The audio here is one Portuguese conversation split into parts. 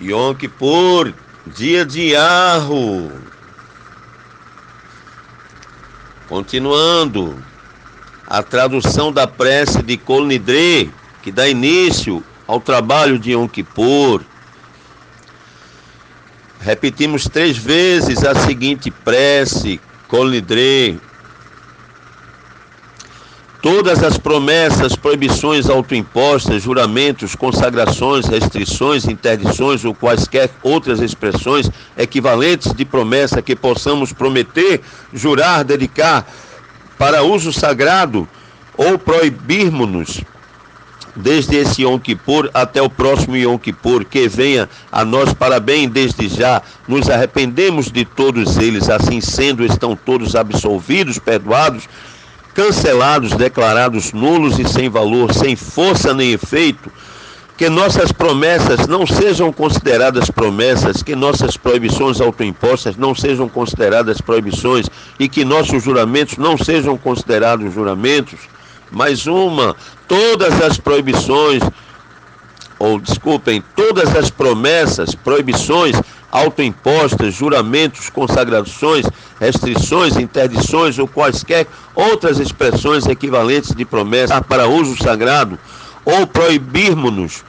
Yom Kippur, dia de Arro. Continuando, a tradução da prece de Kol Nidre, que dá início ao trabalho de Yom Kippur. Repetimos 3 vezes a seguinte prece, Kol Nidre. Todas as promessas, proibições autoimpostas, juramentos, consagrações, restrições, interdições ou quaisquer outras expressões equivalentes de promessa que possamos prometer, jurar, dedicar para uso sagrado ou proibirmos-nos desde esse Yom Kippur até o próximo Yom Kippur, que venha a nós para bem desde já, nos arrependemos de todos eles, assim sendo, estão todos absolvidos, perdoados, cancelados, declarados nulos e sem valor, sem força nem efeito, que nossas promessas não sejam consideradas promessas, que nossas proibições autoimpostas não sejam consideradas proibições e que nossos juramentos não sejam considerados juramentos. Mais uma, todas as proibições, todas as promessas, proibições autoimpostas, juramentos, consagrações, restrições, interdições ou quaisquer outras expressões equivalentes de promessa para uso sagrado, ou proibirmos-nos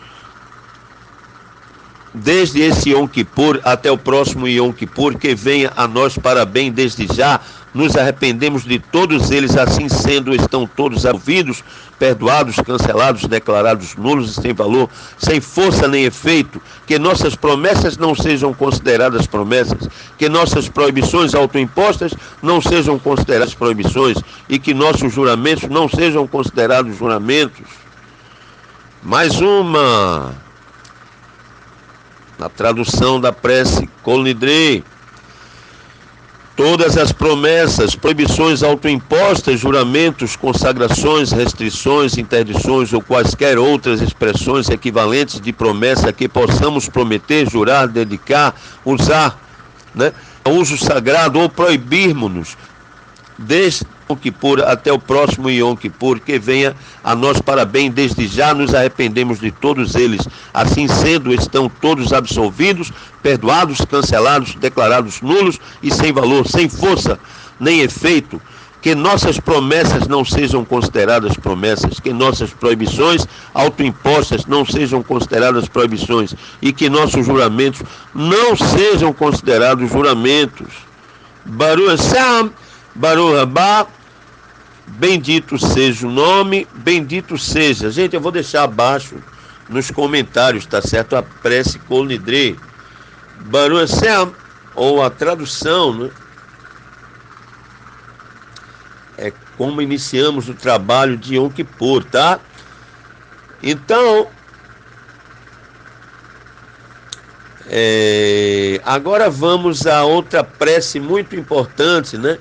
desde esse Yom Kippur até o próximo Yom Kippur, que venha a nós para bem desde já, nos arrependemos de todos eles, assim sendo, estão todos absolvidos, perdoados, cancelados, declarados nulos e sem valor, sem força nem efeito, que nossas promessas não sejam consideradas promessas, que nossas proibições autoimpostas não sejam consideradas proibições e que nossos juramentos não sejam considerados juramentos. Mais uma, na tradução da prece Kol Nidre. Todas as promessas, proibições autoimpostas, juramentos, consagrações, restrições, interdições ou quaisquer outras expressões equivalentes de promessa que possamos prometer, jurar, dedicar, usar, uso sagrado ou proibirmos-nos desde Yom Kippur até o próximo Yom Kippur, que venha a nós para bem desde já, nos arrependemos de todos eles, assim sendo, estão todos absolvidos, perdoados, cancelados, declarados nulos e sem valor, sem força nem efeito, que nossas promessas não sejam consideradas promessas, que nossas proibições autoimpostas não sejam consideradas proibições e que nossos juramentos não sejam considerados juramentos. Baruch Hashem, Baruch Haba, bendito seja o nome, bendito seja. Gente, eu vou deixar abaixo nos comentários, tá certo? A prece Kol Nidre, Baruch Hashem, ou a tradução, né? É como iniciamos o trabalho de Yom Kippur, tá? Então, agora vamos a outra prece muito importante, né?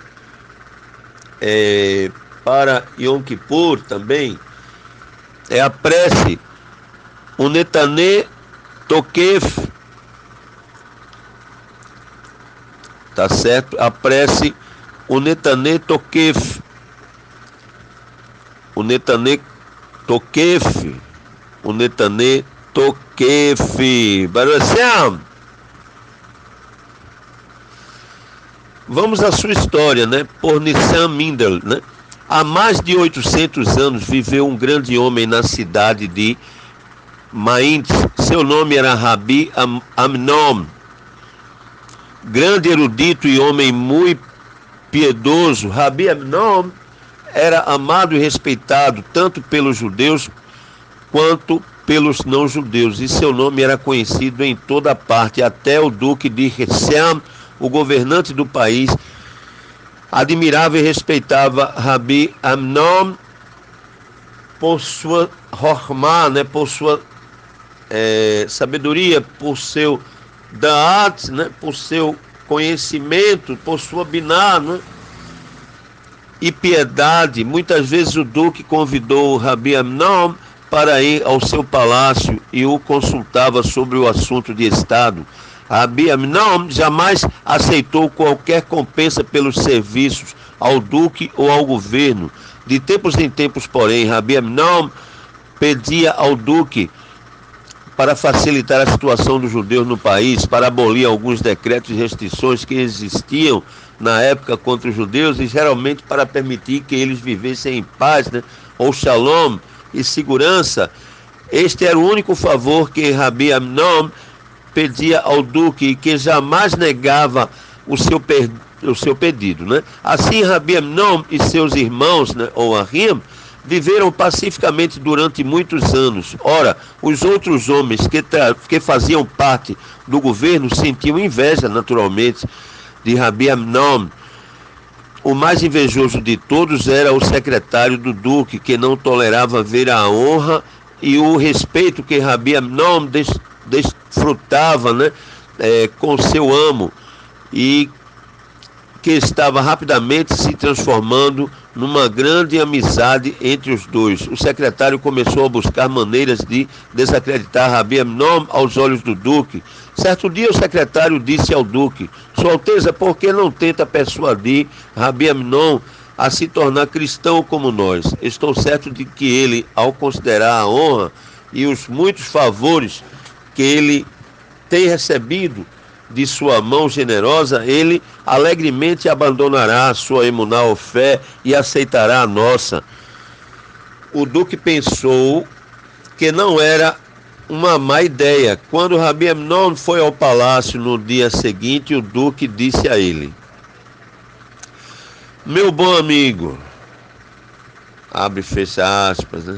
Para Yom Kippur também, é a prece Unetane Tokef, tá certo? A prece Unetane Tokef, Unetane Tokef, Unetane Tokef, Baruch Hashem. Vamos à sua história, né? Por Nissan Mindel, né? Há mais de 800 anos viveu um grande homem na cidade de Mainz. Seu nome era Rabi Amnon. Grande erudito e homem muito piedoso, Rabi Amnon era amado e respeitado tanto pelos judeus quanto pelos não-judeus. E seu nome era conhecido em toda parte, até o duque de Hessem, o governante do país, admirava e respeitava Rabi Amnon por sua Hormah, né, por sua sabedoria, por seu Da'at, né, por seu conhecimento, por sua Binah, né, e piedade. Muitas vezes o duque convidou o Rabi Amnon para ir ao seu palácio e o consultava sobre o assunto de Estado. Rabi Amnon jamais aceitou qualquer compensa pelos serviços ao duque ou ao governo. De tempos em tempos, porém, Rabi Amnon pedia ao duque para facilitar a situação dos judeus no país, para abolir alguns decretos e restrições que existiam na época contra os judeus e geralmente para permitir que eles vivessem em paz, né? Ou shalom e segurança. Este era o único favor que Rabi Amnon pedia ao duque e que jamais negava o seu pedido, né? Assim, Rabi Amnon e seus irmãos, né, ou Ahim, viveram pacificamente durante muitos anos. Ora, os outros homens que faziam parte do governo sentiam inveja, naturalmente, de Rabi Amnon. O mais invejoso de todos era o secretário do duque, que não tolerava ver a honra e o respeito que Rabi Amnon desfrutava, né, com seu amo, e que estava rapidamente se transformando numa grande amizade entre os dois. O secretário começou a buscar maneiras de desacreditar Rabi Amnon aos olhos do duque. Certo dia o secretário disse ao duque: Sua Alteza, por que não tenta persuadir Rabi Amnon a se tornar cristão como nós? Estou certo de que ele, ao considerar a honra e os muitos favores que ele tem recebido de sua mão generosa, ele alegremente abandonará a sua emuná ou fé e aceitará a nossa. O duque pensou que não era uma má ideia. Quando Rabi Amnon foi ao palácio no dia seguinte, o duque disse a ele: Meu bom amigo, abre e fecha aspas, né?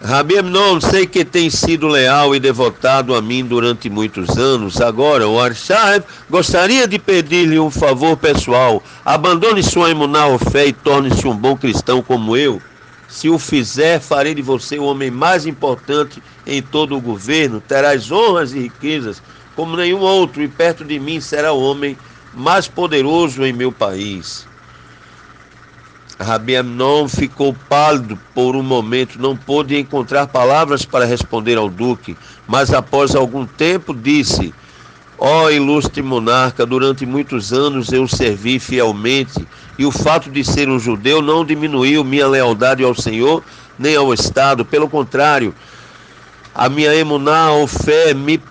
Rabi Amnon, sei que tem sido leal e devotado a mim durante muitos anos. Agora, o Arshad gostaria de pedir-lhe um favor pessoal. Abandone sua emuná ou fé e torne-se um bom cristão como eu. Se o fizer, farei de você o homem mais importante em todo o governo. Terás honras e riquezas como nenhum outro, e perto de mim será o homem mais poderoso em meu país. Rabi Amnon ficou pálido por um momento, não pôde encontrar palavras para responder ao duque, mas após algum tempo disse: Ó ilustre monarca, durante muitos anos eu servi fielmente, e o fato de ser um judeu não diminuiu minha lealdade ao Senhor nem ao Estado. Pelo contrário, a minha emuná ou fé me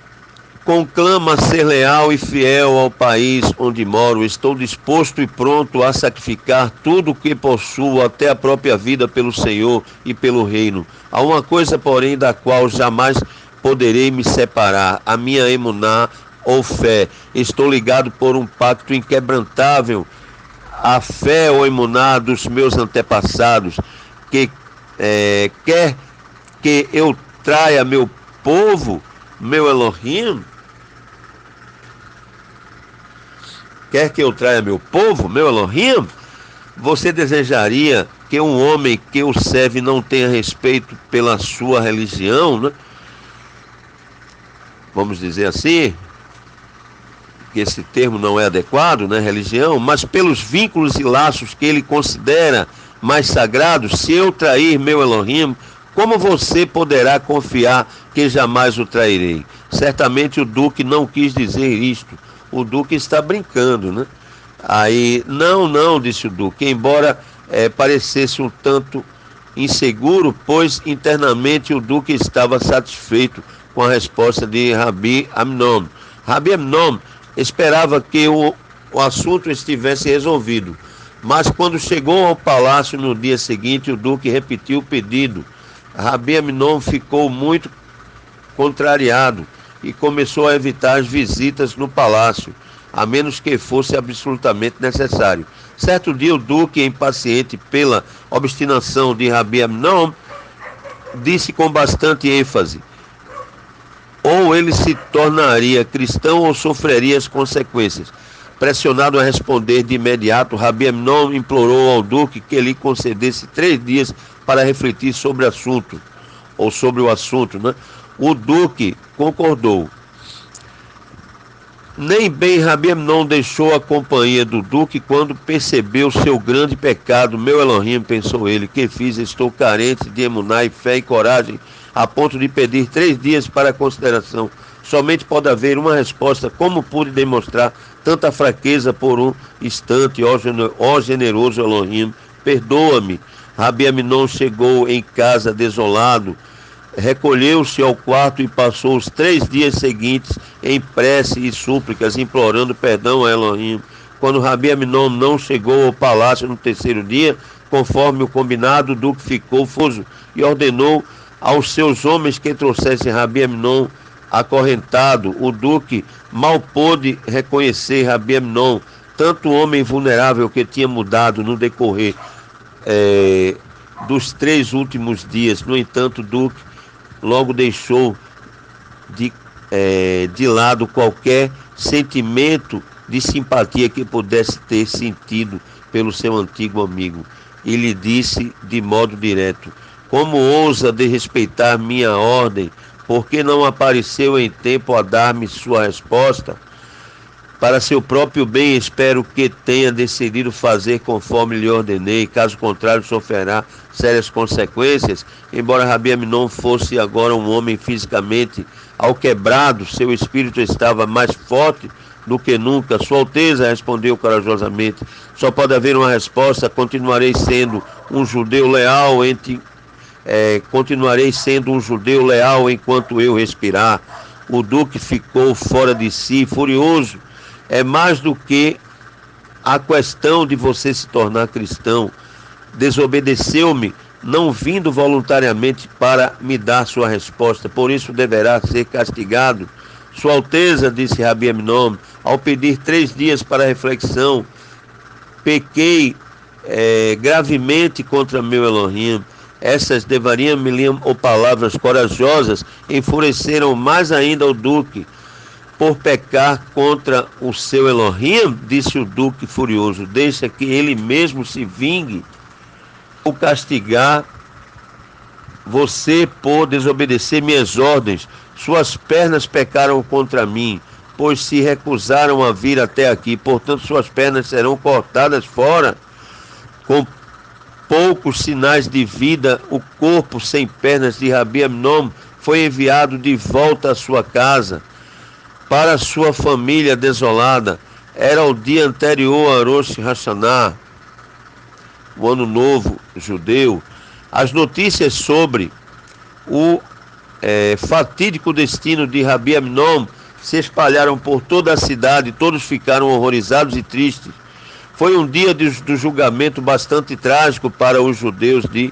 conclama a ser leal e fiel ao país onde moro. Estou disposto e pronto a sacrificar tudo o que possuo, até a própria vida, pelo Senhor e pelo reino. Há uma coisa, porém, da qual jamais poderei me separar: a minha emuná ou fé. Estou ligado por um pacto inquebrantável à fé ou emuná dos meus antepassados, que quer que eu traia meu povo, meu Elohim, quer que eu traia meu povo, meu Elohim, você desejaria que um homem que o serve não tenha respeito pela sua religião, né? Vamos dizer assim, que esse termo não é adequado, né, religião, mas pelos vínculos e laços que ele considera mais sagrados. Se eu trair meu Elohim, como você poderá confiar que jamais o trairei? Certamente o duque não quis dizer isto. O duque está brincando, né? Aí, não, disse o duque, embora parecesse um tanto inseguro, pois internamente o duque estava satisfeito com a resposta de Rabi Amnon. Rabi Amnon esperava que o assunto estivesse resolvido, mas quando chegou ao palácio no dia seguinte, o duque repetiu o pedido. Rabi Amnon ficou muito contrariado e começou a evitar as visitas no palácio, a menos que fosse absolutamente necessário. Certo dia, o duque, impaciente pela obstinação de Rabi Amnon, disse com bastante ênfase: ou ele se tornaria cristão ou sofreria as consequências. Pressionado a responder de imediato, Rabi Amnon implorou ao duque que lhe concedesse 3 dias para refletir sobre o assunto, né? O duque concordou. Nem bem Rabi Amnon deixou a companhia do duque quando percebeu seu grande pecado. Meu Elohim, pensou ele, que fiz? Estou carente de emuná e fé e coragem, a ponto de pedir 3 dias para consideração. Somente pode haver uma resposta. Como pude demonstrar tanta fraqueza por um instante, ó generoso Elohim? Perdoa-me. Rabi Amnon chegou em casa desolado recolheu-se ao quarto e passou os 3 dias seguintes em prece e súplicas, implorando perdão a Elohim. Quando Rabi Aminon não chegou ao palácio no 3º dia, conforme o combinado, o duque ficou furioso e ordenou aos seus homens que trouxessem Rabi Aminon acorrentado. O duque mal pôde reconhecer Rabi Aminon, tanto homem vulnerável que tinha mudado no decorrer dos 3 últimos dias. No entanto, o duque logo deixou de lado qualquer sentimento de simpatia que pudesse ter sentido pelo seu antigo amigo. E lhe disse de modo direto: como ousa desrespeitar minha ordem? Por que não apareceu em tempo a dar-me sua resposta? Para seu próprio bem, espero que tenha decidido fazer conforme lhe ordenei. Caso contrário, sofrerá sérias consequências. Embora Rabi Aminon fosse agora um homem fisicamente alquebrado, seu espírito estava mais forte do que nunca. Sua Alteza, respondeu corajosamente, só pode haver uma resposta. Continuarei sendo um judeu leal enquanto eu respirar. O duque ficou fora de si, furioso. É mais do que a questão de você se tornar cristão. Desobedeceu-me, não vindo voluntariamente para me dar sua resposta, por isso deverá ser castigado. Sua Alteza, disse Rabi Aminon, ao pedir 3 dias para reflexão, pequei gravemente contra meu Elohim. Essas devariam-me ou palavras corajosas enfureceram mais ainda o duque. Por pecar contra o seu Elohim, disse o duque furioso, deixa que ele mesmo se vingue ou castigar você por desobedecer minhas ordens. Suas pernas pecaram contra mim, pois se recusaram a vir até aqui. Portanto, suas pernas serão cortadas fora. Com poucos sinais de vida, o corpo sem pernas de Rabi Aminon foi enviado de volta à sua casa, para sua família desolada. Era o dia anterior a Rosh Hashanah, o ano novo judeu. As notícias sobre o fatídico destino de Rabi Aminon se espalharam por toda a cidade. Todos ficaram horrorizados e tristes. Foi um dia do julgamento bastante trágico para os judeus de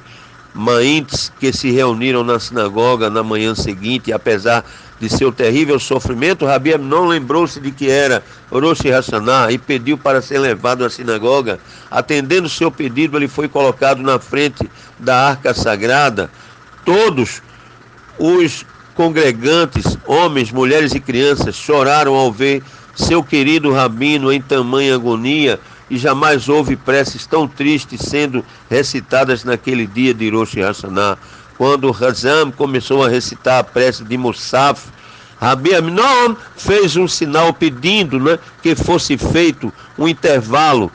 Maíntz, que se reuniram na sinagoga na manhã seguinte. E apesar de seu terrível sofrimento, Rabi Aminon lembrou-se de que era Rosh Hashanah e pediu para ser levado à sinagoga. Atendendo seu pedido, ele foi colocado na frente da arca sagrada. Todos os congregantes, homens, mulheres e crianças, choraram ao ver seu querido rabino em tamanha agonia, e jamais houve preces tão tristes sendo recitadas naquele dia de Rosh Hashanah. Quando Razam começou a recitar a prece de Musaf, Rabi Aminon fez um sinal pedindo que fosse feito um intervalo,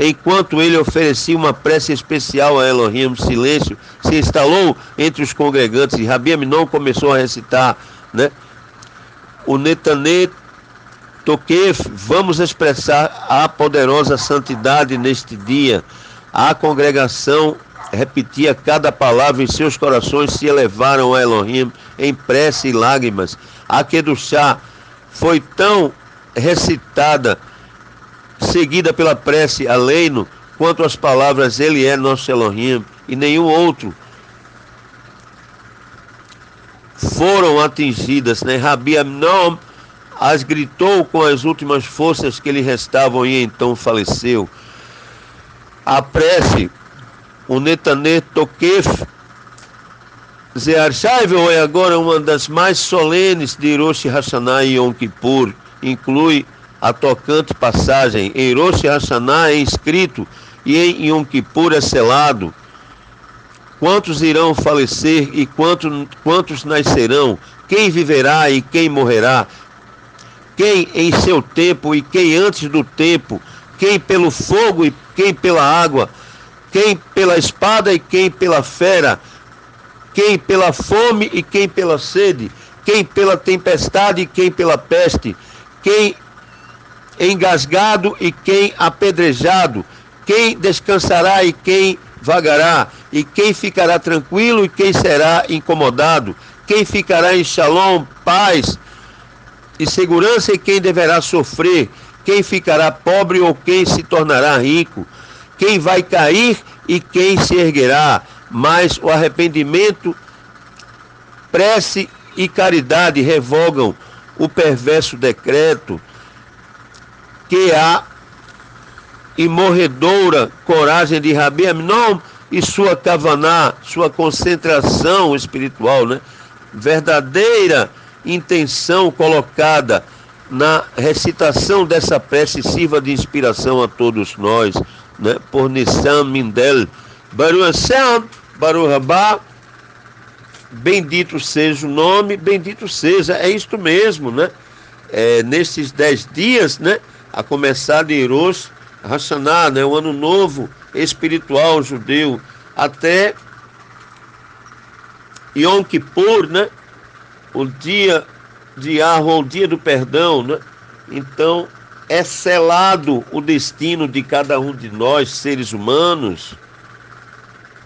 enquanto ele oferecia uma prece especial a Elohim. O silêncio se instalou entre os congregantes e Rabi Aminon começou a recitar o Netanet Tokef, vamos expressar a poderosa santidade neste dia. A congregação repetia cada palavra e seus corações se elevaram a Elohim em prece e lágrimas. A Kedushá foi tão recitada, seguida pela prece Aleinu, quanto as palavras Ele é nosso Elohim, e nenhum outro foram atingidas. Rabi Aminon as gritou com as últimas forças que lhe restavam e então faleceu. A prece, o Netanet Tokef Zearshaivel, é agora uma das mais solenes de Rosh Hashanah e Yom Kippur. Inclui a tocante passagem: em Rosh Hashanah é escrito e em Yom Kippur é selado. Quantos irão falecer e quantos nascerão? Quem viverá e quem morrerá? Quem em seu tempo e quem antes do tempo? Quem pelo fogo e quem pela água? Quem pela espada e quem pela fera? Quem pela fome e quem pela sede? Quem pela tempestade e quem pela peste? Quem engasgado e quem apedrejado? Quem descansará e quem vagará, e quem ficará tranquilo e quem será incomodado, quem ficará em shalom, paz e segurança e quem deverá sofrer, quem ficará pobre ou quem se tornará rico, quem vai cair e quem se erguerá, mas o arrependimento, prece e caridade revogam o perverso decreto que há e morredoura coragem de Rabi Aminon e sua kavaná, sua concentração espiritual, né? Verdadeira intenção colocada na recitação dessa prece sirva de inspiração a todos nós, né? Por Nissam Mindel, Baruch Hashem, Baruch Rabá, bendito seja o nome, bendito seja, é isto mesmo, né? Nesses 10 dias, né? A começar de Rosh Hashanah, né? O ano novo espiritual judeu, até Yom Kippur, né? O dia de Arro, o dia do perdão, né? Então, é selado o destino de cada um de nós, seres humanos,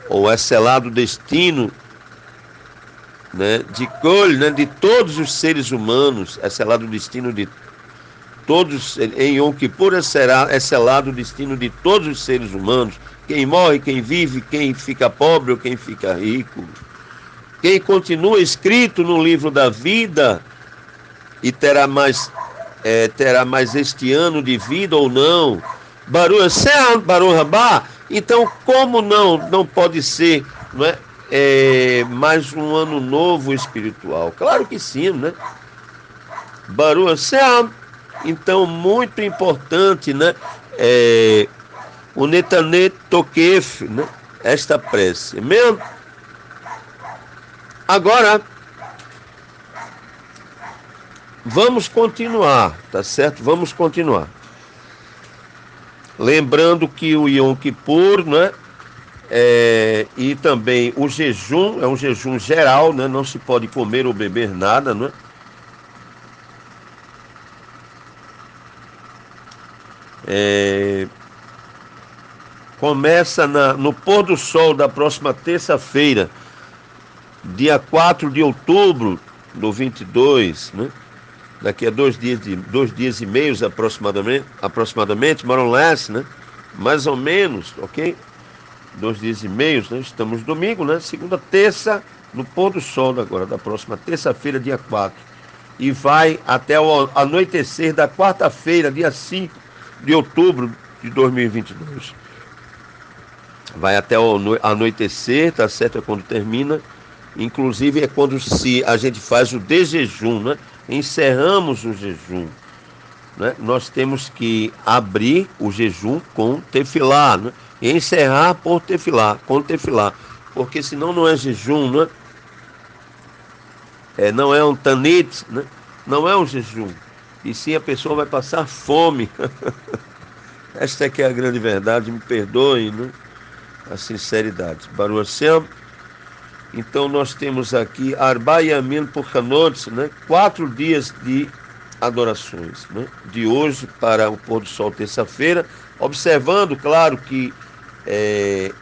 ou é selado o destino, né, de Kol, né, de todos os seres humanos, é selado o destino de todos, em Yom Kippur é selado o destino de todos os seres humanos, quem morre, quem vive, quem fica pobre ou quem fica rico, quem continua escrito no livro da vida e terá mais este ano de vida ou não, Baruch Hashem, Baruch Rabá. Então, como não pode ser, não é? Mais um ano novo espiritual? Claro que sim, né? Baruch Hashem. Então, muito importante, né? O Netanet Tokef, né? Esta prece. Mesmo? Agora, vamos continuar, tá certo? Vamos continuar. Lembrando que o Yom Kippur, né? E também o jejum, é um jejum geral, né? Não se pode comer ou beber nada, né? Começa no pôr do sol da próxima terça-feira, dia 4 de outubro do 22, né? Daqui a 2 dias e meios aproximadamente, more or less, né? Mais ou menos, ok? 2 dias e meios, né? Estamos domingo, né? Segunda, terça, no pôr do sol agora, da próxima terça-feira, dia 4. E vai até o anoitecer da quarta-feira, dia 5 de outubro de 2022. Vai até o anoitecer, tá certo? É quando termina. Inclusive é quando a gente faz o desjejum, né? Encerramos o jejum, né? Nós temos que abrir o jejum com tefilá, né? E encerrar por tefilá, com tefilá, porque senão não é jejum, né? Não é um tanit, né? Não é um jejum, e sim a pessoa vai passar fome. Esta é que é a grande verdade, me perdoem, né? A sinceridade. Baruch Hashem. Então nós temos aqui Arba Yamin Purhanot, né? 4 dias de adorações, né? De hoje para o pôr do sol terça-feira, observando, claro, que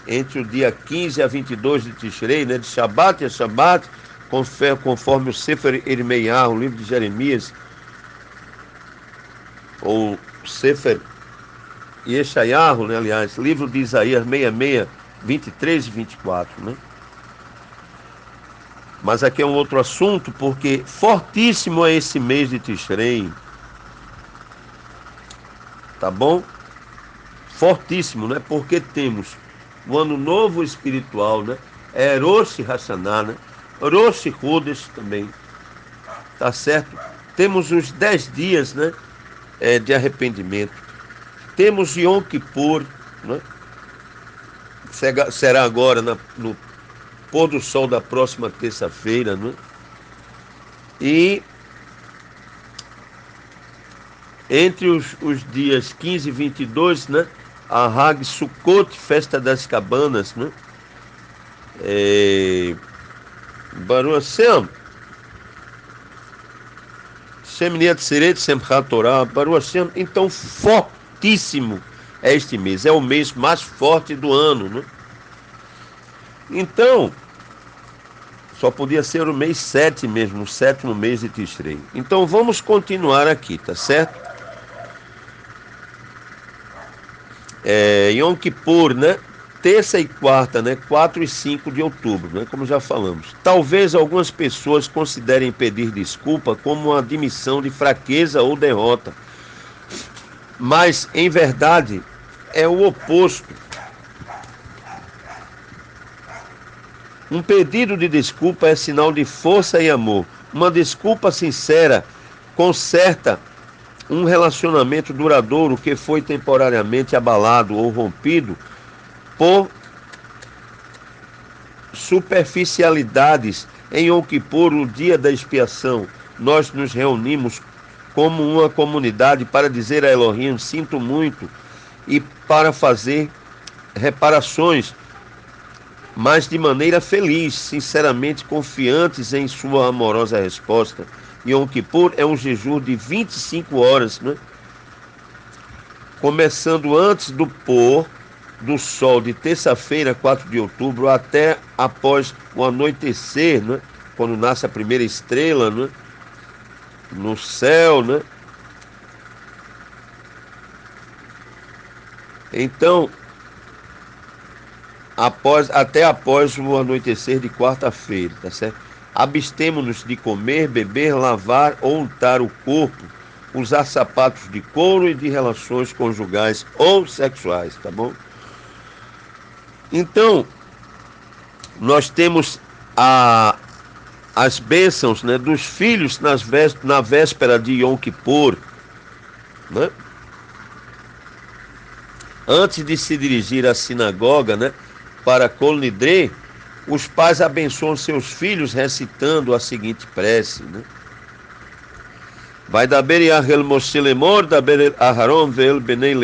entre o dia 15 a 22 de Tishrei, né? De Shabat a Shabat, conforme o Sefer Irmeiah, o livro de Jeremias, ou Sefer Yeshayahu, né? Aliás, livro de Isaías 66, 23 e 24, né? Mas aqui é um outro assunto, porque fortíssimo é esse mês de Tishrei. Tá bom? Fortíssimo, né? Porque temos o ano novo espiritual, né? Rosh Hashanah, né? Rosh Chodesh também. Tá certo? Temos os 10 dias, né? De arrependimento. Temos Yom Kippur, né? Será agora no pôr do sol da próxima terça-feira, né? E entre os dias 15 e 22, né? A Hag Sukkot, festa das cabanas, né? Baruch Hashem, Sheminiat Seret Semchat Torah, Baruch Hashem. Então, fortíssimo é este mês, é o mês mais forte do ano, né? Então, só podia ser o mês 7 mesmo, o 7º mês de Tishrei. Então vamos continuar aqui, tá certo? Yom Kippur, né? Terça e quarta, né? 4 e 5 de outubro, né? Como já falamos. Talvez algumas pessoas considerem pedir desculpa como uma admissão de fraqueza ou derrota. Mas, em verdade, é o oposto. Um pedido de desculpa é sinal de força e amor. Uma desculpa sincera conserta um relacionamento duradouro que foi temporariamente abalado ou rompido por superficialidades. Em Yom Kippur, o dia da expiação, nós nos reunimos como uma comunidade para dizer a Elohim, sinto muito, e para fazer reparações, mas de maneira feliz, sinceramente confiantes em sua amorosa resposta. Yom Kippur é um jejum de 25 horas, né? Começando antes do pôr do sol de terça-feira, 4 de outubro, até após o anoitecer, né? Quando nasce a primeira estrela, né? No céu, né? Então, até após o anoitecer de quarta-feira, tá certo? Abstemos-nos de comer, beber, lavar ou untar o corpo, usar sapatos de couro e de relações conjugais ou sexuais, tá bom? Então, nós temos as bênçãos, né, dos filhos na véspera de Yom Kippur, né? Antes de se dirigir à sinagoga, né, para Kol Nidre, os pais abençoam seus filhos recitando a seguinte prece, né? Vai daber Yahel Moshe lemor, daber Aharon ve'el benei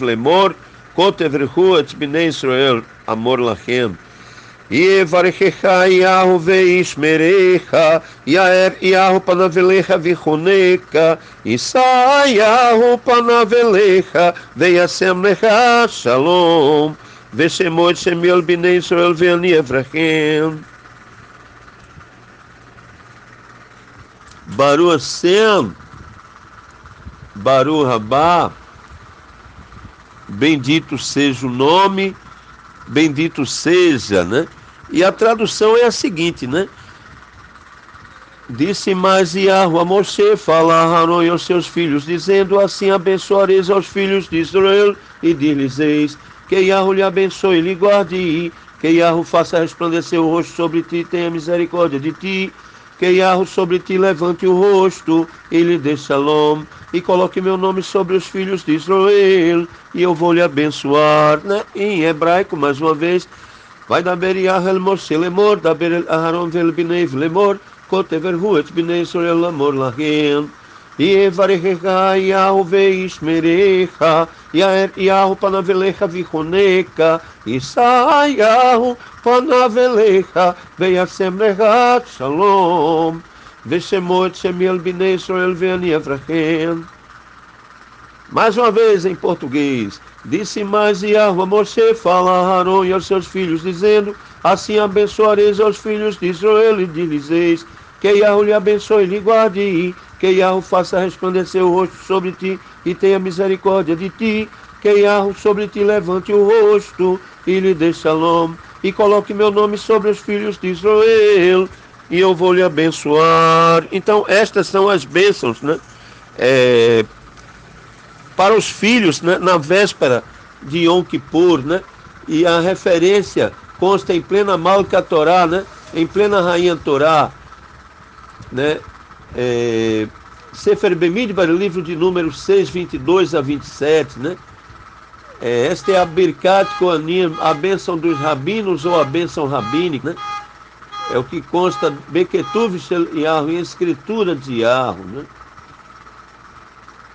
lemor, kotevrehu et bnei Israel amor lachem. יברכך יהו וישמרך, יאר יהו פניו אליך ויחונקה, יישא יהו פניו אליך וישם לך שלום, ושמו את שמי על בני ישראל ואני אברכם. Baruch Hashem, Baruch Rabá, bendito seja o nome, bendito seja, né? E a tradução é a seguinte, né? Disse mais Yahweh a Moshe, fala a Aaron e aos seus filhos, dizendo assim abençoareis aos filhos de Israel e dir-lhes-eis, que Yahweh lhe abençoe e lhe guarde, que Yahweh faça resplandecer o rosto sobre ti, tenha misericórdia de ti, que Yahweh sobre ti levante o rosto e lhe dê shalom, e coloque meu nome sobre os filhos de Israel, e eu vou lhe abençoar, né? Em hebraico, mais uma vez, vai daber Yahel Moshe lemor, daber el Aharon vel bnei lemor, koteverhu et bnei Israel amor lachem, יברכך יהו וישמרך, יאר יהו פניו אליך ויחונקה, יישא יהו פניו אליך וישם לך שלום, ושמו את שמי על בני ישראל ואני אברכם. Mais uma vez em português, disse mais Yahweh a Moshe, fala a Aaron e aos seus filhos, dizendo, assim abençoareis aos filhos de Israel e dir-lhes-eis, que Yahweh lhe abençoe e lhe guarde, que Yahweh faça resplandecer o rosto sobre ti e tenha misericórdia de ti, que Yahweh sobre ti levante o rosto e lhe dê shalom, e coloque meu nome sobre os filhos de Israel, e eu vou lhe abençoar. Então estas são as bênçãos, né? Para os filhos, né, na véspera de Yom Kippur, né? E a referência consta em plena Malka Torá, né? Em plena Rainha Torá, né? Sefer Bemidbar, livro de números 6, 22 a 27, né? Esta é a Birkat Kohanim, a bênção dos rabinos ou a bênção rabínica, né? É o que consta Beketuv Shel Yahweh, em escritura de Yahweh, né?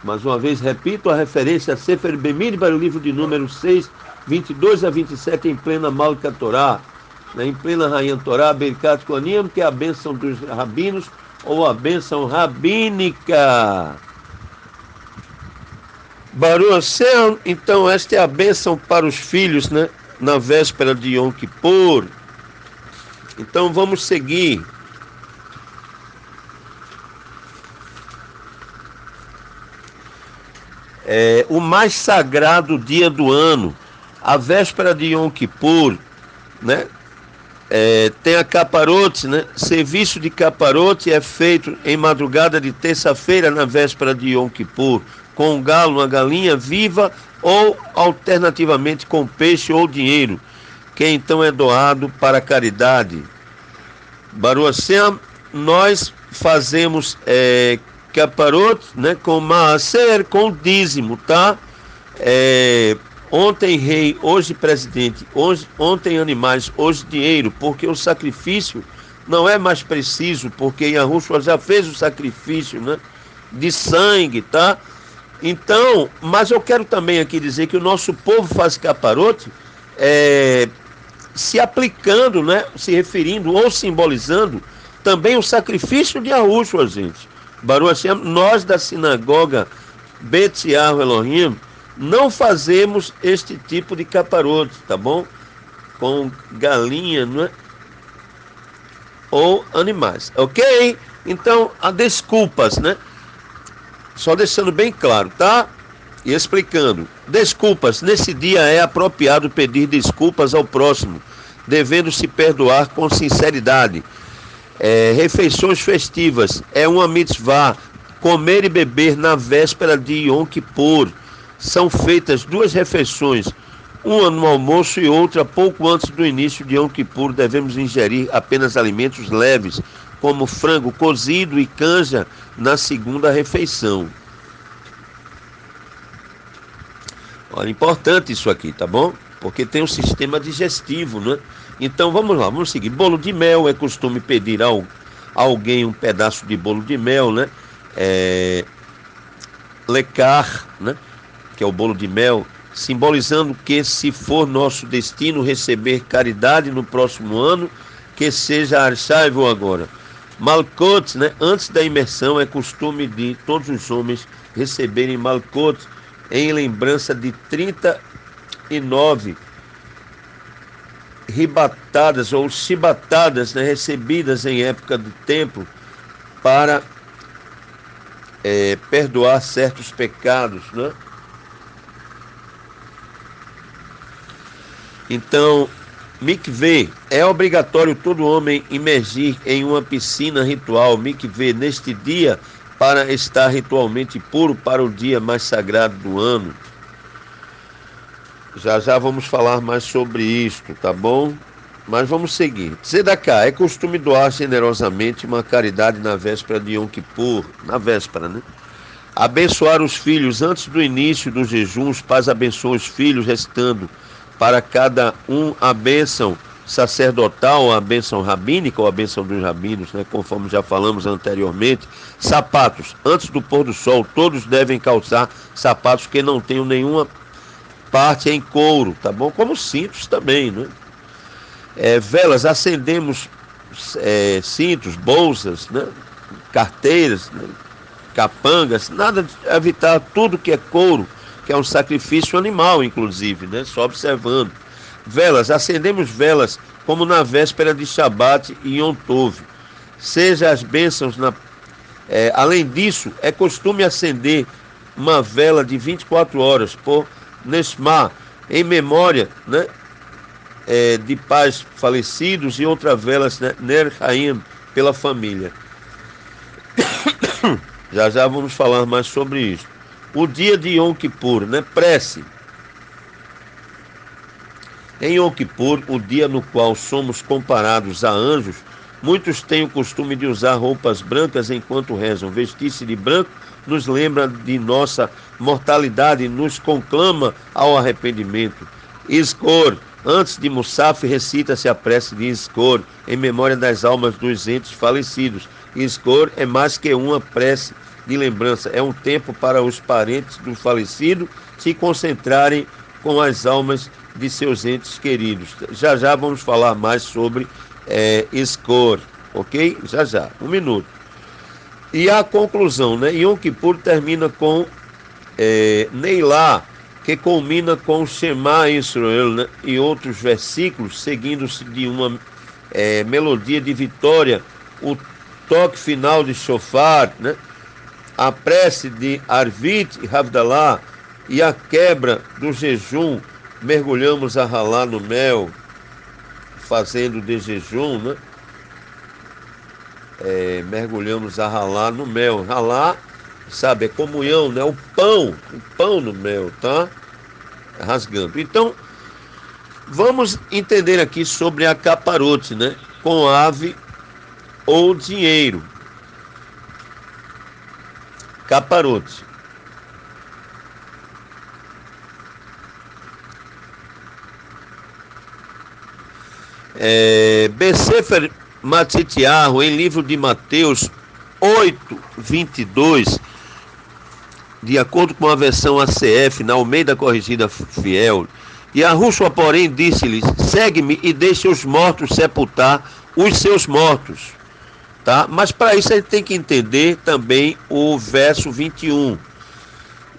Mais uma vez, repito, a referência a Sefer Bemidbar, livro de números 6, 22 a 27, em plena Malka Torá, né? Em plena Rainha Torá, Birkat Kohanim, que é a bênção dos rabinos ou a bênção rabínica. Baruch Hashem, então esta é a bênção para os filhos, né? na véspera de Yom Kippur. Então vamos seguir. O mais sagrado dia do ano, a véspera de Yom Kippur, né? Tem a caparote, né? Serviço de caparote é feito em madrugada de terça-feira, na véspera de Yom Kippur, com um galo, uma galinha viva ou alternativamente com peixe ou dinheiro, que então é doado para a caridade. Baruch Hashem, nós fazemos caparote, né, com maaser, com dízimo, tá? Ontem rei, hoje presidente, ontem animais, hoje dinheiro, porque o sacrifício não é mais preciso, porque Yahushua já fez o sacrifício, né, de sangue, tá? Então, mas eu quero também aqui dizer que o nosso povo faz caparote se aplicando, né, se referindo ou simbolizando também o sacrifício de Yahushua, gente. Baruch Hashem, nós da sinagoga Bet Yahu Elohim não fazemos este tipo de caparote, tá bom? Com galinha, não é? Ou animais, ok? Então, há desculpas, né? Só deixando bem claro, tá? E explicando. Desculpas, nesse dia é apropriado pedir desculpas ao próximo, devendo se perdoar com sinceridade. Refeições festivas, é uma mitzvah, comer e beber na véspera de Yom Kippur. São feitas 2 refeições, uma no almoço e outra pouco antes do início de Yom Kippur. Devemos ingerir apenas alimentos leves, como frango cozido e canja na segunda refeição. Olha, importante isso aqui, tá bom? Porque tem um sistema digestivo, né? Então vamos lá, vamos seguir. Bolo de mel, é costume pedir a alguém um pedaço de bolo de mel, né? Lecar, né? Que é o bolo de mel, simbolizando que, se for nosso destino receber caridade no próximo ano, que seja Arshaivo agora. Malkot, né? Antes da imersão, é costume de todos os homens receberem Malkot em lembrança de 39 ribatadas ou chibatadas, né? Recebidas em época do templo para perdoar certos pecados, né? Então, mikveh, é obrigatório todo homem imergir em uma piscina ritual, mikveh, neste dia, para estar ritualmente puro para o dia mais sagrado do ano. Já vamos falar mais sobre isto, tá bom? Mas vamos seguir. Tzedakah, é costume doar generosamente uma caridade na véspera de Yom Kippur, na véspera, né? Abençoar os filhos antes do início dos jejuns, paz abençoa os filhos, restando para cada um a bênção sacerdotal, a bênção rabínica ou a bênção dos rabinos, né? Conforme já falamos anteriormente. Sapatos, antes do pôr do sol, todos devem calçar sapatos que não tenham nenhuma parte em couro, tá bom? Como cintos também, né? Velas, acendemos cintos, bolsas, né? Carteiras, né? Capangas, nada de evitar tudo que é couro, que é um sacrifício animal, inclusive, né? Só observando. Velas, acendemos velas como na véspera de Shabat e Yom Tov. Seja as bênçãos além disso, é costume acender uma vela de 24 horas por Neshma, em memória, né? De pais falecidos, e outra velas, né? Ner Haim, pela família. Já vamos falar mais sobre isso. O dia de Yom Kippur, né? Prece. Em Yom Kippur, o dia no qual somos comparados a anjos, muitos têm o costume de usar roupas brancas enquanto rezam. Vestir-se de branco nos lembra de nossa mortalidade e nos conclama ao arrependimento. Iskor, antes de Musaf, recita-se a prece de Iskor, em memória das almas dos entes falecidos. Iskor é mais que uma prece de lembrança, é um tempo para os parentes do falecido se concentrarem com as almas de seus entes queridos. Já vamos falar mais sobre Iskor, ok? Já, um minuto. E a conclusão, né? Yom Kippur termina com Neilá, que culmina com o Shema Israel, né? E outros versículos, seguindo-se de uma melodia de vitória, o toque final de shofar, né? A prece de Arvit e Havdalah e a quebra do jejum, mergulhamos a ralar no mel, fazendo de jejum, né? Mergulhamos a ralar no mel. Ralar, sabe, é comunhão, né? O pão no mel, tá? Rasgando. Então, vamos entender aqui sobre a caparote, né? Com ave ou dinheiro. Caparote. Besefer Matitiarro, em livro de Mateus 8:22, de acordo com a versão ACF, na Almeida Corrigida Fiel, e Yahushua, porém, disse-lhes: segue-me e deixe os mortos sepultar os seus mortos. Tá? Mas para isso a gente tem que entender também o verso 21.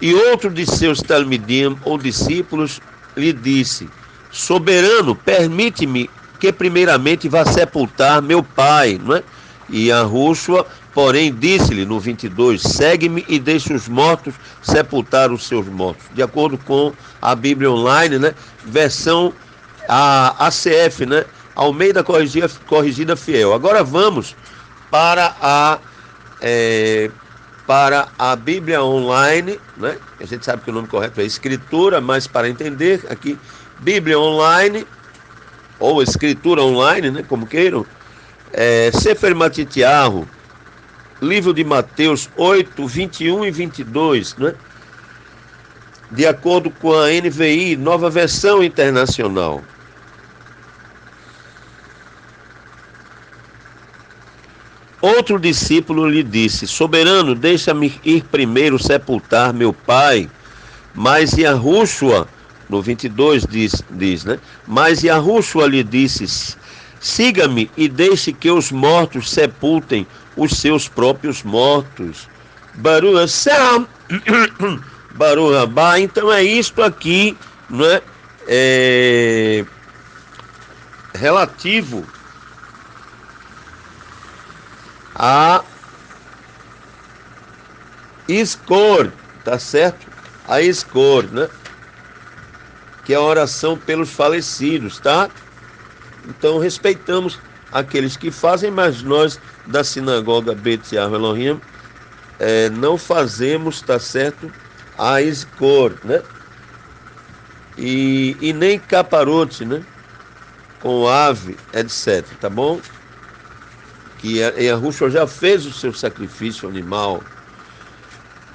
E outro de seus talmidim ou discípulos lhe disse: soberano, permite-me que primeiramente vá sepultar meu pai, não é? E Yahushua, porém, disse-lhe no 22: segue-me e deixe os mortos sepultar os seus mortos. De acordo com a Bíblia Online, né? Versão ACF, né? Almeida Corrigida Fiel. Agora vamos para a Bíblia Online, né? A gente sabe que o nome correto é Escritura, mas para entender aqui, Bíblia Online ou Escritura Online, né? Como queiram, Sefer Matitiarro, livro de Mateus 8, 21 e 22, né? De acordo com a NVI, Nova Versão Internacional. Outro discípulo lhe disse: soberano, deixa-me ir primeiro sepultar meu pai. Mas Yahushua, no 22 diz, né? Mas Yahushua lhe disse: siga-me e deixe que os mortos sepultem os seus próprios mortos. Baruch Hashem, Baruch Rabá. Então é isto aqui, não é? Relativo a Escor, tá certo? A Escor, né? Que é a oração pelos falecidos, tá? Então respeitamos aqueles que fazem, mas nós da sinagoga Bet Yahweh Elohim não fazemos, tá certo? A Escor, né? E nem caparote, né? Com ave, etc, tá bom? Que Yahushua já fez o seu sacrifício animal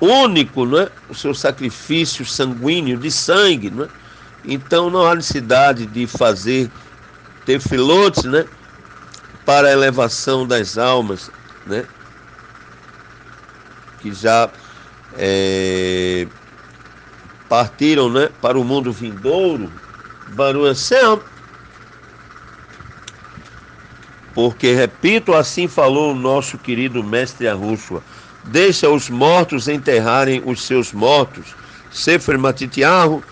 único, não é? O seu sacrifício sanguíneo de sangue, não é? Então não há necessidade de fazer tefilotes, né? Para a elevação das almas, né? Que já partiram, né? Para o mundo vindouro, Baruch Hashem. Porque, repito, assim falou o nosso querido mestre Yahushua: deixa os mortos enterrarem os seus mortos. Sefer Matitiarro,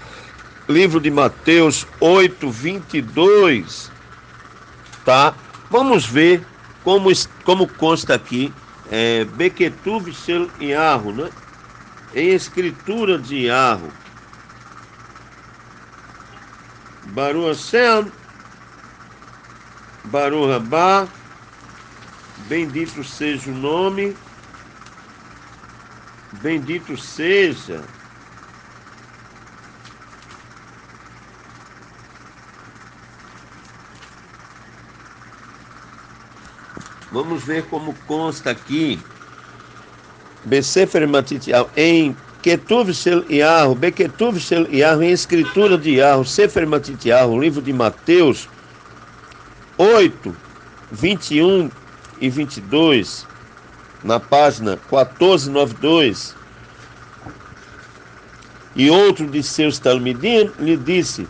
livro de Mateus 8, 22. Tá? Vamos ver como consta aqui, Beketuv Shel Yahu, né? Em escritura de Yahu. Baruch Hashem, Baruch Rabá, bendito seja o nome, bendito seja. Vamos ver como consta aqui, Besefer Matitiarro, em Ketuv Shel Yahu, Beketuv Shel Yahu, em escritura de Yahu, Sefer Matitiarro, livro de Mateus 8, 21 e 22, na página 1492. E outro de seus talmidim lhe disse: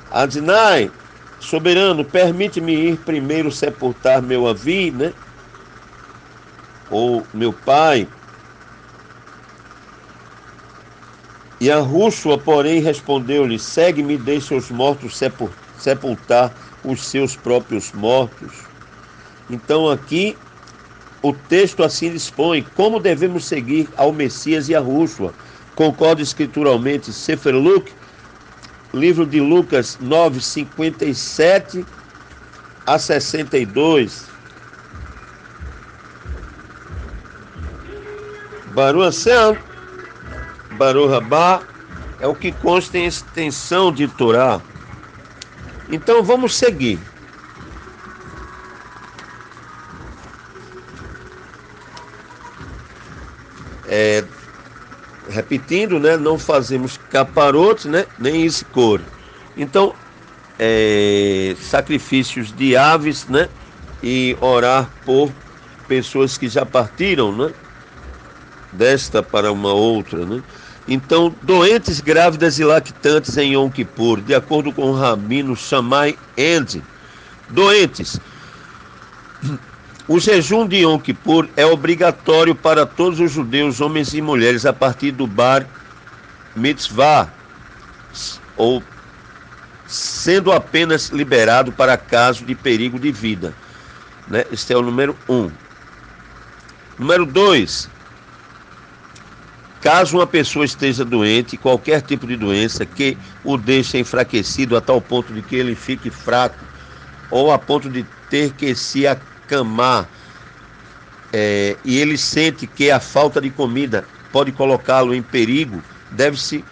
Adonai, soberano, permite-me ir primeiro sepultar meu avi, né? Ou meu pai. E a Rússula, porém, respondeu-lhe: segue-me, deixa os mortos sepultar os seus próprios mortos. Então aqui o texto assim dispõe como devemos seguir ao Messias e a Rússula. Concorda escrituralmente Sefer Luke, livro de Lucas 9, 57 a 62. Baruch Hashem, Baruch Rabá, é o que consta em extensão de Torá. Então vamos seguir. Repetindo, né? Não fazemos caparote, né? Nem iscor. Então, sacrifícios de aves, né? E orar por pessoas que já partiram, né? Desta para uma outra, né? Então, doentes, grávidas e lactantes em Yom Kippur, de acordo com o rabino Shammai End, doentes. O jejum de Yom Kippur é obrigatório para todos os judeus, homens e mulheres, a partir do Bar Mitzvah, ou sendo apenas liberado para caso de perigo de vida, né? Este é o número 1. Número 2. Caso uma pessoa esteja doente, qualquer tipo de doença que o deixe enfraquecido a tal ponto de que ele fique fraco, ou a ponto de ter que se acamar, e ele sente que a falta de comida pode colocá-lo em perigo, deve-se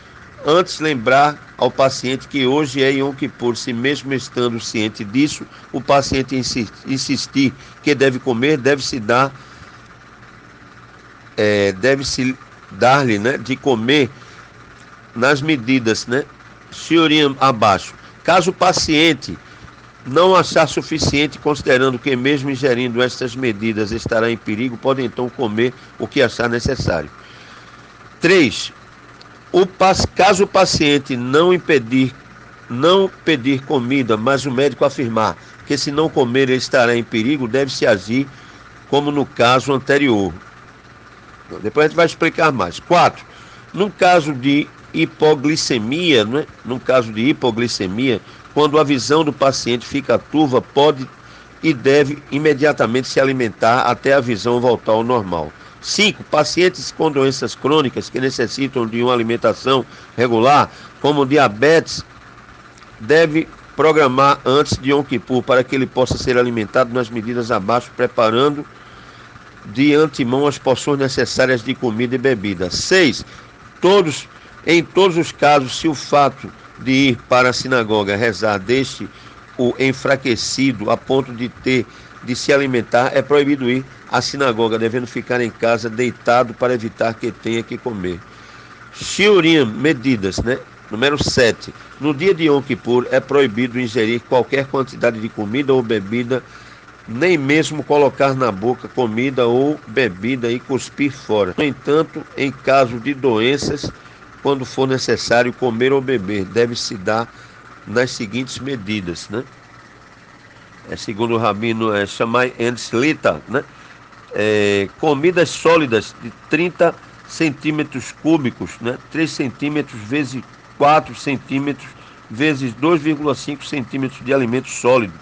antes lembrar ao paciente que hoje é Yom Kippur. Se mesmo estando ciente disso, o paciente insistir que deve comer, deve-se dar-lhe, né, de comer nas medidas, né, Shiurim abaixo. Caso o paciente não achar suficiente, considerando que mesmo ingerindo estas medidas estará em perigo, pode então comer o que achar necessário. 3. Caso o paciente não pedir comida, mas o médico afirmar que se não comer ele estará em perigo, deve-se agir como no caso anterior. Depois a gente vai explicar mais. 4. No caso de hipoglicemia, né? No caso de hipoglicemia, quando a visão do paciente fica turva, pode e deve imediatamente se alimentar até a visão voltar ao normal. 5. Pacientes com doenças crônicas que necessitam de uma alimentação regular, como diabetes, deve programar antes de Yom Kippur para que ele possa ser alimentado nas medidas abaixo, preparando de antemão as porções necessárias de comida e bebida. 6. Em todos os casos, se o fato de ir para a sinagoga rezar deixe o enfraquecido a ponto de ter de se alimentar, é proibido ir à sinagoga, devendo ficar em casa deitado para evitar que tenha que comer. Shiurim, medidas, né? Número 7. No dia de Yom Kippur é proibido ingerir qualquer quantidade de comida ou bebida, nem mesmo colocar na boca comida ou bebida e cuspir fora. No entanto, em caso de doenças, quando for necessário comer ou beber, deve-se dar nas seguintes medidas, né? Segundo o rabino Shammai Slita, né? Comidas sólidas de 30 centímetros cúbicos, né? 3 centímetros vezes 4 centímetros vezes 2,5 centímetros de alimento sólido,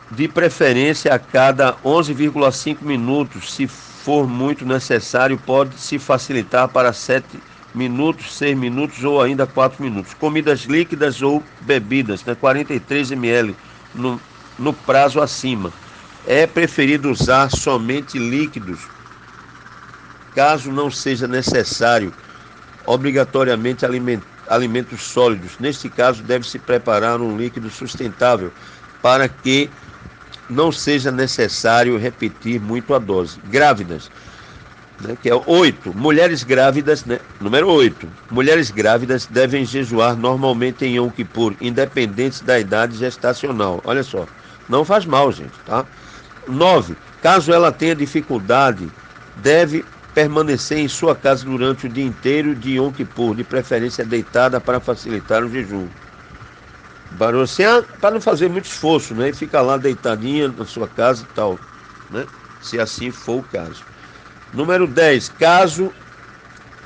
de preferência a cada 11,5 minutos. Se for muito necessário, pode-se facilitar para 7 minutos, 6 minutos ou ainda 4 minutos. Comidas líquidas ou bebidas, né? 43 ml no prazo acima. É preferido usar somente líquidos, caso não seja necessário obrigatoriamente alimentos sólidos. Neste caso, deve-se preparar um líquido sustentável para que não seja necessário repetir muito a dose. Grávidas, né, que é 8. Mulheres grávidas, né, número 8. Mulheres grávidas devem jejuar normalmente em Yom Kippur, independente da idade gestacional. Olha só, não faz mal, gente, tá? 9. Caso ela tenha dificuldade, deve permanecer em sua casa durante o dia inteiro de Yom Kippur, de preferência deitada para facilitar o jejum. Para não fazer muito esforço, né? E fica lá deitadinha na sua casa e tal, né? Se assim for o caso. Número 10. Caso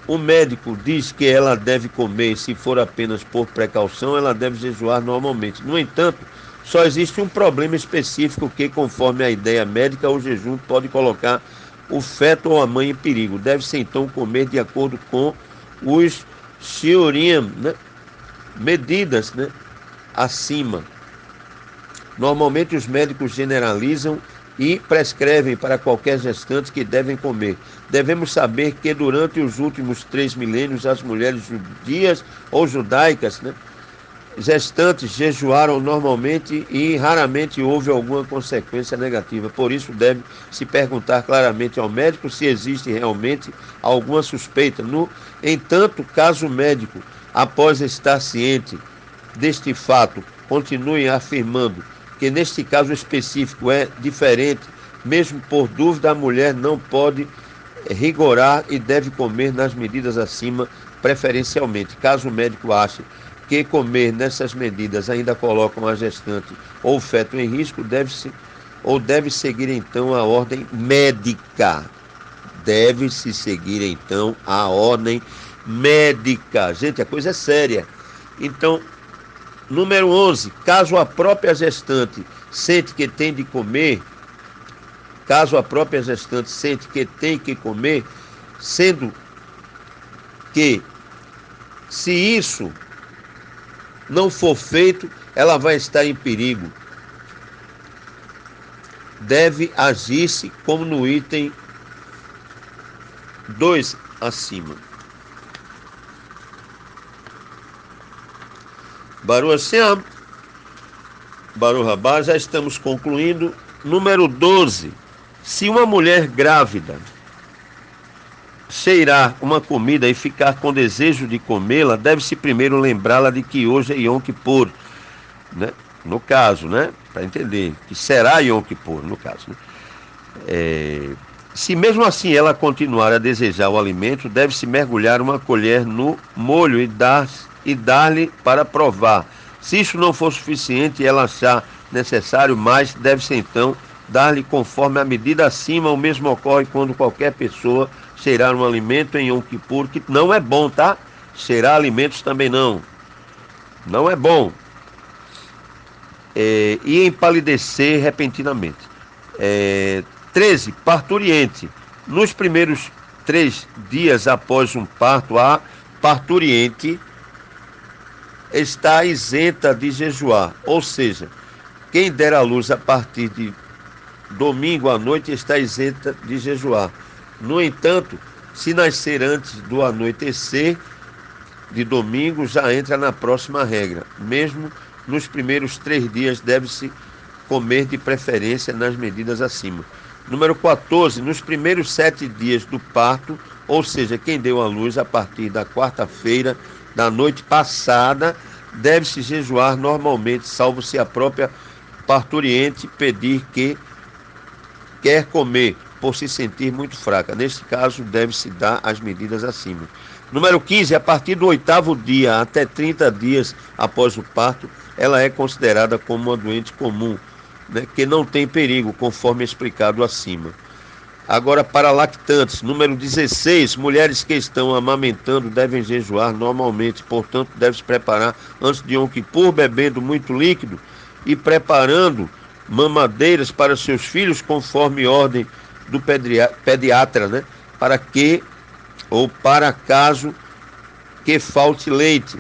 o médico diz que ela deve comer, se for apenas por precaução, ela deve jejuar normalmente. No entanto, só existe um problema específico que, conforme a ideia médica, o jejum pode colocar o feto ou a mãe em perigo. Deve-se então comer de acordo com os shiurim, né? Medidas, né? Acima. Normalmente os médicos generalizam e prescrevem para qualquer gestante que devem comer. Devemos saber que durante os últimos 3 milênios, as mulheres judias ou judaicas, né, gestantes jejuaram normalmente e raramente houve alguma consequência negativa. Por isso, deve se perguntar claramente ao médico se existe realmente alguma suspeita. No entanto, caso o médico, após estar ciente deste fato, continue afirmando que neste caso específico é diferente, mesmo por dúvida, a mulher não pode rigorar e deve comer nas medidas acima, preferencialmente. Caso o médico ache que comer nessas medidas ainda colocam a gestante ou o feto em risco, deve seguir então a ordem médica. Deve-se seguir então a ordem médica. Gente, a coisa é séria. Então, número 11, caso a própria gestante sente que tem de comer, sendo que, se isso não for feito, ela vai estar em perigo. Deve agir-se como no item 2 acima. Baruch Hashem, Baruch Rabá, já estamos concluindo. Número 12. Se uma mulher grávida cheirar uma comida e ficar com desejo de comê-la, deve-se primeiro lembrá-la de que hoje é Yom Kippur, né? No caso, né? Para entender, que será Yom Kippur, no caso, né? Se mesmo assim ela continuar a desejar o alimento, deve-se mergulhar uma colher no molho e dar-lhe para provar. Se isso não for suficiente e ela achar necessário mais, deve-se então dar-lhe conforme a medida acima. O mesmo ocorre quando qualquer pessoa cheirar um alimento em Yom Kippur, que não é bom, tá? Cheirar alimentos também não é bom. E empalidecer repentinamente. 13. Parturiente. Nos primeiros 3 dias após um parto, a parturiente está isenta de jejuar, ou seja, quem der à luz a partir de domingo à noite está isenta de jejuar. No entanto, se nascer antes do anoitecer de domingo, já entra na próxima regra. Mesmo nos primeiros 3 dias, deve-se comer de preferência nas medidas acima. Número 14. Nos primeiros 7 dias do parto, ou seja, quem deu à luz a partir da quarta-feira da noite passada, deve-se jejuar normalmente, salvo se a própria parturiente pedir que quer comer por se sentir muito fraca. Neste caso, deve-se dar as medidas acima. Número 15. A partir do 8º dia até 30 dias após o parto, ela é considerada como uma doente comum, né, que não tem perigo, conforme explicado acima. Agora, para lactantes, número 16, mulheres que estão amamentando devem jejuar normalmente, portanto, deve-se preparar antes de Yom Kippur, bebendo muito líquido e preparando mamadeiras para seus filhos, conforme ordem do pediatra, né, para caso que falte leite.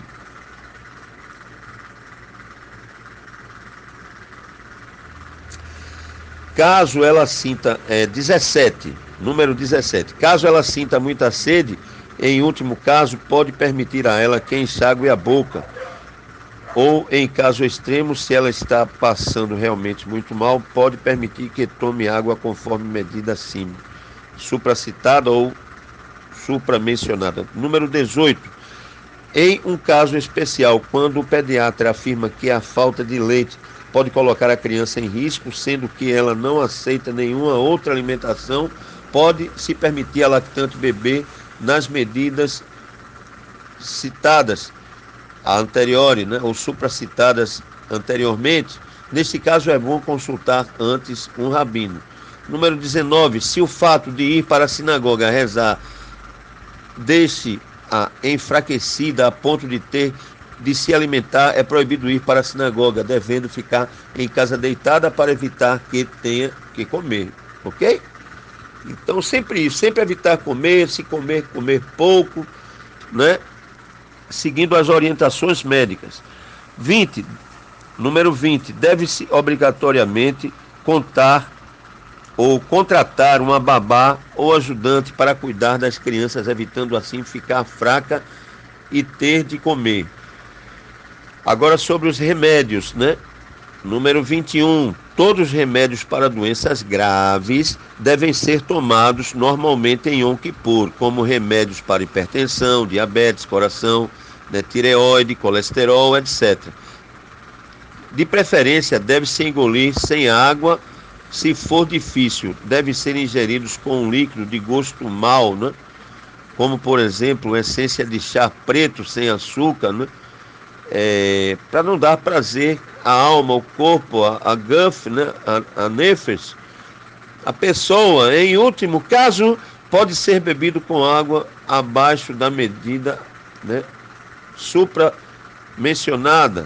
Caso ela sinta, 17, número 17, caso ela sinta muita sede, em último caso, pode permitir a ela que enxague a boca, ou em caso extremo, se ela está passando realmente muito mal, pode permitir que tome água conforme medida acima, supracitada ou supramencionada. Número 18, em um caso especial, quando o pediatra afirma que a falta de leite pode colocar a criança em risco, sendo que ela não aceita nenhuma outra alimentação, pode se permitir a lactante beber nas medidas citadas anteriores, né, ou supracitadas anteriormente. Neste caso é bom consultar antes um rabino. Número 19, se o fato de ir para a sinagoga rezar deixe a enfraquecida a ponto de se alimentar, é proibido ir para a sinagoga, devendo ficar em casa deitada para evitar que tenha que comer, ok? Então sempre isso, sempre evitar comer, se comer, comer pouco, né? Seguindo as orientações médicas. Número 20, deve-se obrigatoriamente contar ou contratar uma babá ou ajudante para cuidar das crianças, evitando assim ficar fraca e ter de comer. Agora sobre os remédios, né? Número 21, todos os remédios para doenças graves devem ser tomados normalmente em Yom Kippur, como remédios para hipertensão, diabetes, coração, né, tireoide, colesterol, etc. De preferência, deve-se engolir sem água. Se for difícil, devem ser ingeridos com um líquido de gosto mau, né? Como, por exemplo, essência de chá preto sem açúcar, né? Para não dar prazer à alma, ao corpo, a guf, né? a nefesh. A pessoa, em último caso, pode ser bebido com água abaixo da medida, né, supra-mencionada.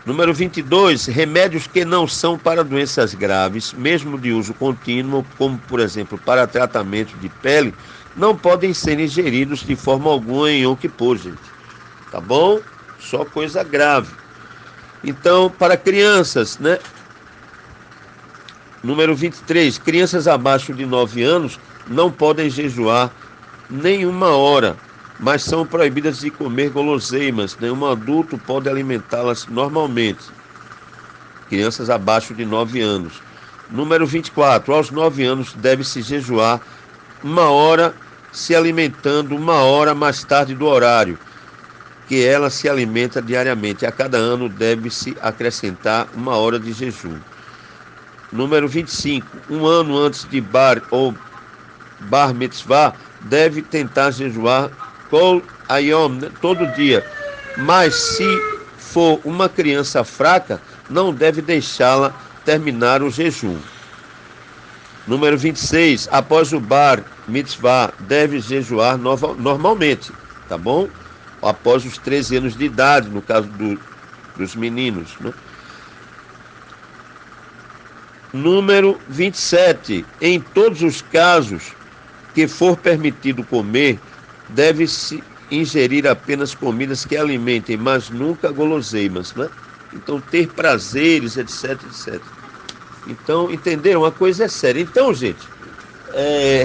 Número 22, remédios que não são para doenças graves, mesmo de uso contínuo, como por exemplo para tratamento de pele, não podem ser ingeridos de forma alguma em Yom Kippur, gente. Tá bom? Só coisa grave. Então, para crianças, né? Número 23, crianças abaixo de 9 anos não podem jejuar nenhuma hora, mas são proibidas de comer guloseimas. Nenhum adulto pode alimentá-las normalmente. Crianças abaixo de 9 anos. Número 24. Aos 9 anos deve-se jejuar 1 hora, se alimentando 1 hora mais tarde do horário que ela se alimenta diariamente. A cada ano deve-se acrescentar 1 hora de jejum. Número 25. 1 ano antes de bar ou bar mitzvah, deve tentar jejuar Kol Hayom, né, todo dia. Mas se for uma criança fraca, não deve deixá-la terminar o jejum. Número 26. Após o bar mitzvah, deve jejuar normalmente, tá bom? Após os 13 anos de idade, no caso dos meninos, né? Número 27. Em todos os casos que for permitido comer, deve-se ingerir apenas comidas que alimentem, mas nunca guloseimas, né? Então, ter prazeres, etc, etc. Então, entenderam? Uma coisa é séria. Então, gente,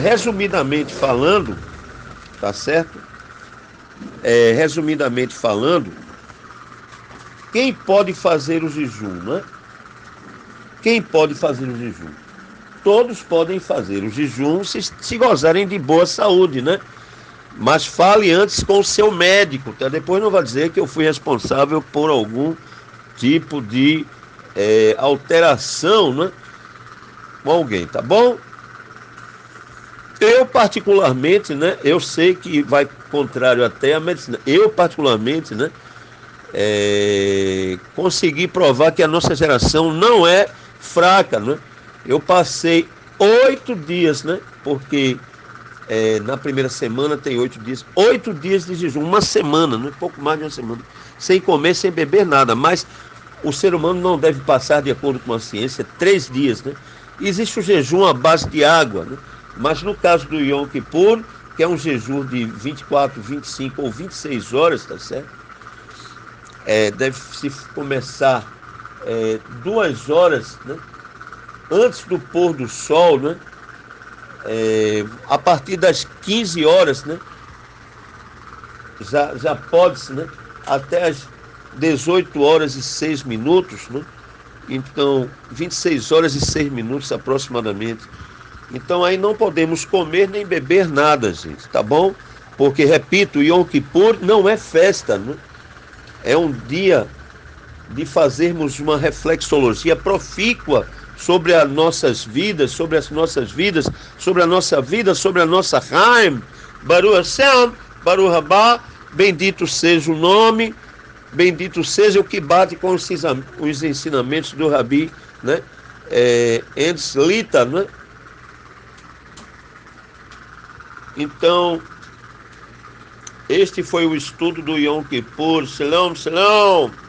resumidamente falando, tá certo? Resumidamente falando, quem pode fazer o jejum, né? Quem pode fazer o jejum? Todos podem fazer o jejum se gozarem de boa saúde, né? Mas fale antes com o seu médico, tá? Depois não vai dizer que eu fui responsável por algum tipo de alteração, né? Com alguém, tá bom? Eu particularmente, né? Eu sei que vai contrário até à medicina. Eu particularmente, né? Consegui provar que a nossa geração não é fraca, né? Eu passei 8 dias, né? Porque na primeira semana tem 8 dias. 8 dias de jejum, uma semana, né? Pouco mais de uma semana. Sem comer, sem beber nada. Mas o ser humano não deve passar, de acordo com a ciência, 3 dias, né? Existe o jejum à base de água, né? Mas no caso do Yom Kippur, que é um jejum de 24, 25 ou 26 horas, tá certo? Deve-se começar 2 horas, né? Antes do pôr do sol, né? A partir das 15 horas, né? Já pode-se, né? Até as 18 horas e 6 minutos, né? Então, 26 horas e 6 minutos aproximadamente. Então, aí não podemos comer nem beber nada, gente, tá bom? Porque, repito, Yom Kippur não é festa, né? É um dia de fazermos uma reflexologia profícua sobre as nossas vidas, sobre a nossa vida, sobre a nossa Haim. Baruch Hashem, Baruch Haba, bendito seja o nome, bendito seja o que bate com os ensinamentos do Rabi, né? Ends Lita, né? Então, este foi o estudo do Yom Kippur. Shalom, shalom.